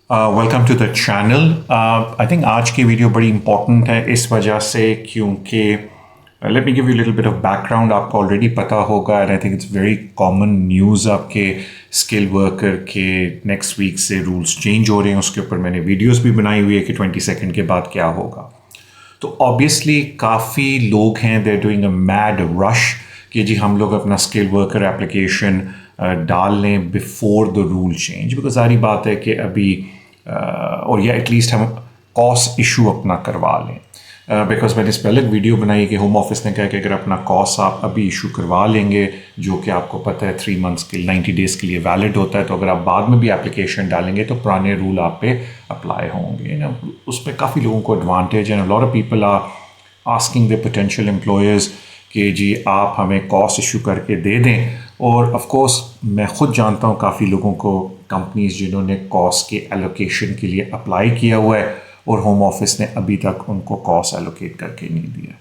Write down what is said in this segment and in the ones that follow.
Welcome to the channel. I think आज की video बड़ी इंपॉर्टेंट है इस वजह से क्योंकि let me give you little bit of background. आपको ऑलरेडी पता होगा and I think it's very common news आपके स्किल वर्कर के नेक्स्ट वीक से रूल्स चेंज हो रहे हैं। उसके ऊपर मैंने वीडियोस भी बनाई हुई है कि 22 के बाद क्या होगा। तो ऑब्वियसली काफ़ी लोग हैं they doing a mad rush कि जी हम लोग अपना स्किल वर्कर एप्लीकेशन डाल लें before the rule change, because सारी बात है कि अभी और या एटलीस्ट हम कॉस इशू अपना करवा लें। बिकॉज मैंने इस पर अलग वीडियो बनाई कि होम ऑफिस ने कहा कि अगर अपना कॉस आप अभी इशू करवा लेंगे, जो कि आपको पता है 3 मंथ्स के 90 डेज़ के लिए वैलिड होता है, तो अगर आप बाद में भी एप्लीकेशन डालेंगे तो पुराने रूल आप पे अप्लाई होंगे ना। उसमें काफ़ी लोगों को एडवांटेज है। Lot of people are asking the potential employers कि जी आप हमें कॉस्ट इशू करके दे दें। और ऑफ कोर्स मैं ख़ुद जानता हूँ काफ़ी लोगों को, कंपनीज जिन्होंने कॉस्ट के एलोकेशन के लिए अप्लाई किया हुआ है और होम ऑफिस ने अभी तक उनको कॉस्ट एलोकेट करके नहीं दिया।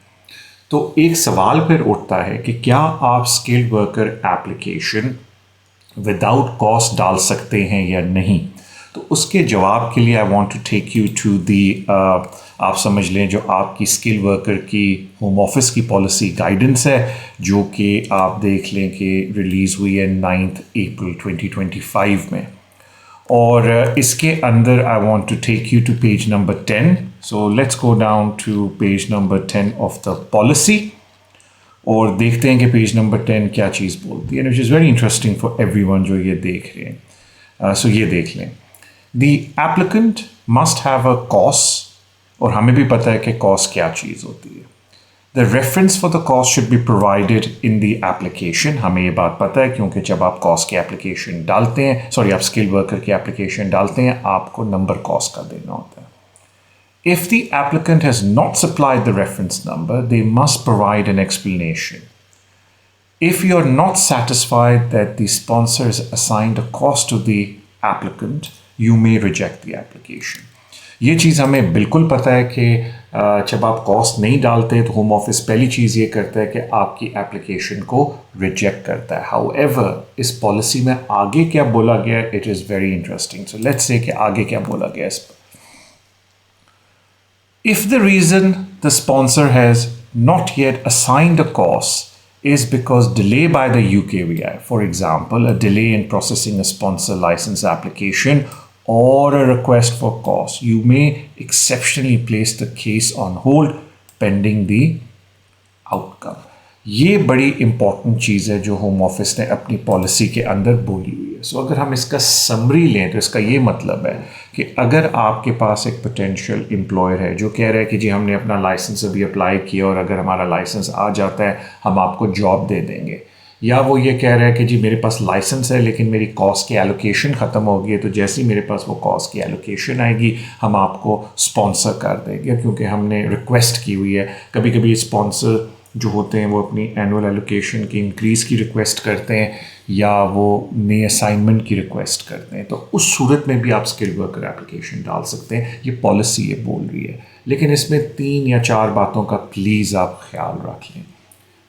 तो एक सवाल फिर उठता है कि क्या आप skilled worker application without cost डाल सकते हैं या नहीं। तो उसके जवाब के लिए I want to take you to the आप समझ लें जो आपकी स्किल वर्कर की होम ऑफिस की पॉलिसी गाइडेंस है, जो कि आप देख लें कि रिलीज़ हुई है 9 अप्रैल 2025 में। और इसके अंदर I want to take you to page number 10। So let's go down to page number 10 of the policy और देखते हैं कि पेज नंबर 10 क्या चीज़ बोलती है, which is very interesting for everyone जो ये देख रहे हैं। सो ये देख लें, the applicant must have a cost, और हमें भी पता है कि कॉस्ट क्या चीज़ होती है। The reference for the cost should be provided in the application. हमें ये बात पता है क्योंकि जब आप कॉस्ट की एप्लीकेशन डालते हैं, आप स्किल वर्कर की एप्लीकेशन डालते हैं, आपको नंबर कॉस्ट का देना होता है। If the applicant has not supplied the reference number, they must provide an explanation. If you are not satisfied that the sponsor has assigned a cost to the applicant, you may reject the application. ये चीज़ हमें बिल्कुल पता है कि जब आप cost नहीं डालते तो होम ऑफिस पहली चीज़ ये करता है कि आपकी एप्लीकेशन को रिजेक्ट करता है। हाउएवर इस पॉलिसी में आगे क्या बोला गया, it is very interesting. So let's say कि आगे क्या बोला गया इस पर। If the reason the sponsor has not yet assigned a cost is because delay by the UKVI, for example, a delay in processing a sponsor license application or a request for cost, you may exceptionally place the case on hold pending the outcome. ये बड़ी important चीज़ है जो home office ने अपनी policy के अंदर बोली हुई है। सो अगर हम इसका समरी लें तो इसका ये मतलब है कि अगर आपके पास एक पोटेंशियल एम्प्लॉयर है जो कह रहा है कि जी हमने अपना लाइसेंस अभी अप्लाई किया और अगर हमारा लाइसेंस आ जाता है हम आपको जॉब दे देंगे, या वो ये कह रहा है कि जी मेरे पास लाइसेंस है लेकिन मेरी कॉस्ट की एलोकेशन ख़त्म हो गई है, तो जैसे ही मेरे पास वो कॉस्ट की एलोकेशन आएगी हम आपको स्पॉन्सर कर देंगे क्योंकि हमने रिक्वेस्ट की हुई है। कभी कभी स्पॉन्सर जो होते हैं वो अपनी एनुअल एलोकेशन की इंक्रीज़ की रिक्वेस्ट करते हैं या वो नई असाइनमेंट की रिक्वेस्ट करते हैं, तो उस सूरत में भी आप स्किल वर्कर एप्लीकेशन डाल सकते हैं। ये पॉलिसी ये बोल रही है, लेकिन इसमें 3 या 4 बातों का प्लीज़ आप ख्याल रख लें।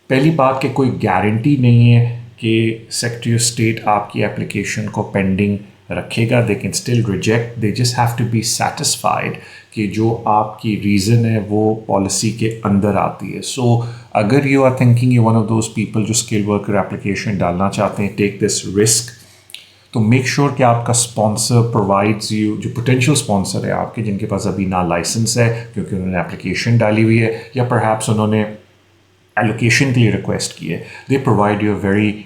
पहली बात कि कोई गारंटी नहीं है कि सेक्रेटरी ऑफ स्टेट आपकी एप्लीकेशन को पेंडिंग रखेगा। They can still reject, they just have to be satisfied कि जो आपकी रीज़न है वो पॉलिसी के अंदर आती है। सो अगर you are thinking you one of those people जो स्किल वर्कर एप्लीकेशन डालना चाहते हैं, टेक दिस रिस्क, तो मेक श्योर कि आपका स्पॉन्सर प्रोवाइड्स यू, जो पोटेंशियल स्पॉन्सर है आपके जिनके पास अभी ना लाइसेंस है क्योंकि उन्होंने एप्लीकेशन डाली हुई है या परहैप्स उन्होंने एलोकेशन के लिए रिक्वेस्ट की है, they provide you very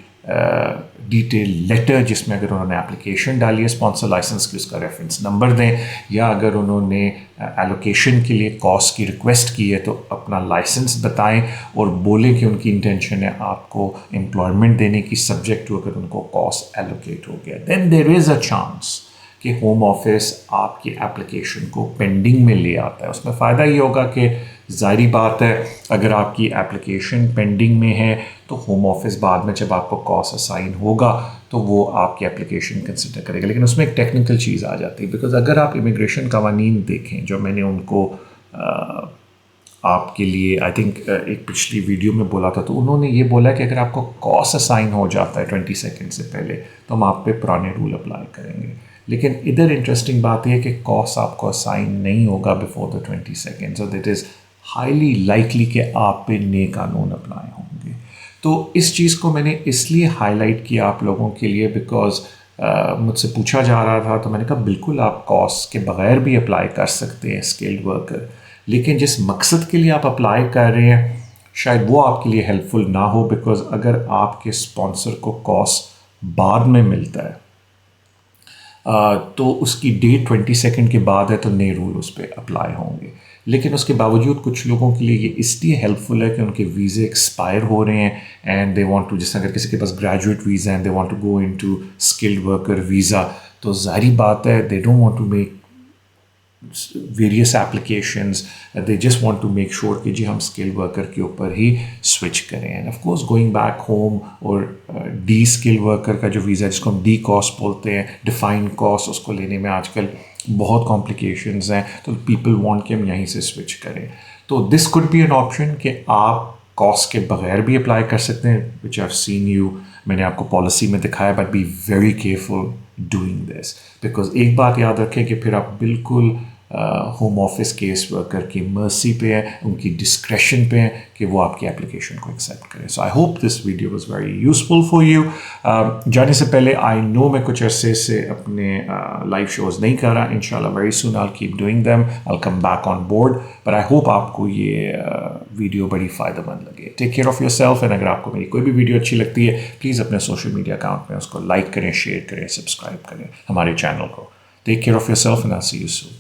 detail letter जिसमें अगर उन्होंने एप्लीकेशन डाली है स्पॉन्सर लाइसेंस की उसका रेफरेंस नंबर दें, या अगर उन्होंने एलोकेशन के लिए कॉस्ट की रिक्वेस्ट की है तो अपना लाइसेंस बताएं और बोलें कि उनकी इंटेंशन है आपको एम्प्लॉयमेंट देने की, सब्जेक्ट टू अगर उनको कॉस्ट एलोकेट हो गया। Then there is a chance कि होम ऑफिस आपकी एप्लीकेशन को पेंडिंग में ले आता है। उसमें फ़ायदा ये होगा कि ज़ाहिरी बात है अगर आपकी एप्लीकेशन पेंडिंग में है तो होम ऑफिस बाद में जब आपको कॉस्ट असाइन होगा तो वो आपकी एप्लीकेशन कंसिडर करेगा। लेकिन उसमें एक टेक्निकल चीज़ आ जाती है, बिकॉज अगर आप इमिग्रेशन कवानीन देखें जो मैंने उनको आपके लिए आई थिंक एक पिछली वीडियो में बोला था, तो उन्होंने ये बोला कि अगर आपको कॉस्ट असाइन हो जाता है 22 से पहले तो हम आप पे पुराने रूल अप्लाई करेंगे। لیکن ادھر انٹرسٹنگ بات یہ ہے کہ کاس آپ کو اسائن نہیں ہوگا before the 22 so that is highly likely کہ آپ پہ نئے قانون اپلائے ہوں گے. تو اس چیز کو میں نے اس لیے ہائی لائٹ کیا آپ لوگوں کے لیے بیکاز مجھ سے پوچھا جا رہا تھا تو میں نے کہا بالکل آپ کاس کے بغیر بھی اپلائی کر سکتے ہیں اسکلڈ ورکر, لیکن جس مقصد کے لیے آپ اپلائی کر رہے ہیں شاید وہ آپ کے لیے ہیلپ فل نہ ہو, بیکاز اگر آپ کے اسپانسر کو کاس بعد میں ملتا ہے تو اس کی ڈیٹ 22 کے بعد ہے تو نئے رول اس پہ اپلائی ہوں گے. لیکن اس کے باوجود کچھ لوگوں کے لیے یہ اس لیے ہیلپ فل ہے کہ ان کے ویزے ایکسپائر ہو رہے ہیں اینڈ دے وانٹ ٹو, جس اگر کسی کے پاس graduate visa and they want to go into skilled worker visa, تو ظاہری بات ہے they don't want to make various applications, they just want to make sure کہ جی ہم اسکل ورکر کے اوپر ہی سوئچ کریں. And of course going back home اور ڈی اسکل ورکر کا جو ویزا جس کو ہم ڈی کاس بولتے ہیں, ڈیفائن کاس, اس کو لینے میں آج کل بہت کمپلیکیشنز ہیں, تو پیپل وانٹ کہ ہم یہیں سے سوئچ کریں. تو دس کوڈ بی این آپشن کہ آپ کاس کے بغیر بھی اپلائی کر سکتے ہیں, وچ آئی سین یو, میں نے آپ کو پالیسی میں دکھایا, but be very careful doing this, because ایک بات یاد رکھیں کہ پھر آپ بالکل ہوم آفس کیس ورکر کی مرسی پہ ہیں, ان کی ڈسکریشن پہ ہیں کہ وہ آپ کی اپلیکیشن کو ایکسیپٹ کریں. So I hope this video was very useful for you. جانے سے پہلے آئی نو میں کچھ عرصے سے اپنے لائیو شوز نہیں کر رہا, ان شاء اللہ very soon I keep doing them, I come back on board, but I hope آپ کو یہ ویڈیو بڑی فائدہ مند لگے. Take care of yourself, and اگر آپ کو میری کوئی بھی ویڈیو اچھی لگتی ہے پلیز اپنے سوشل میڈیا اکاؤنٹ میں اس کو لائک کریں, شیئر کریں, سبسکرائب کریں ہمارے چینل کو. Take care of yourself and I see you soan.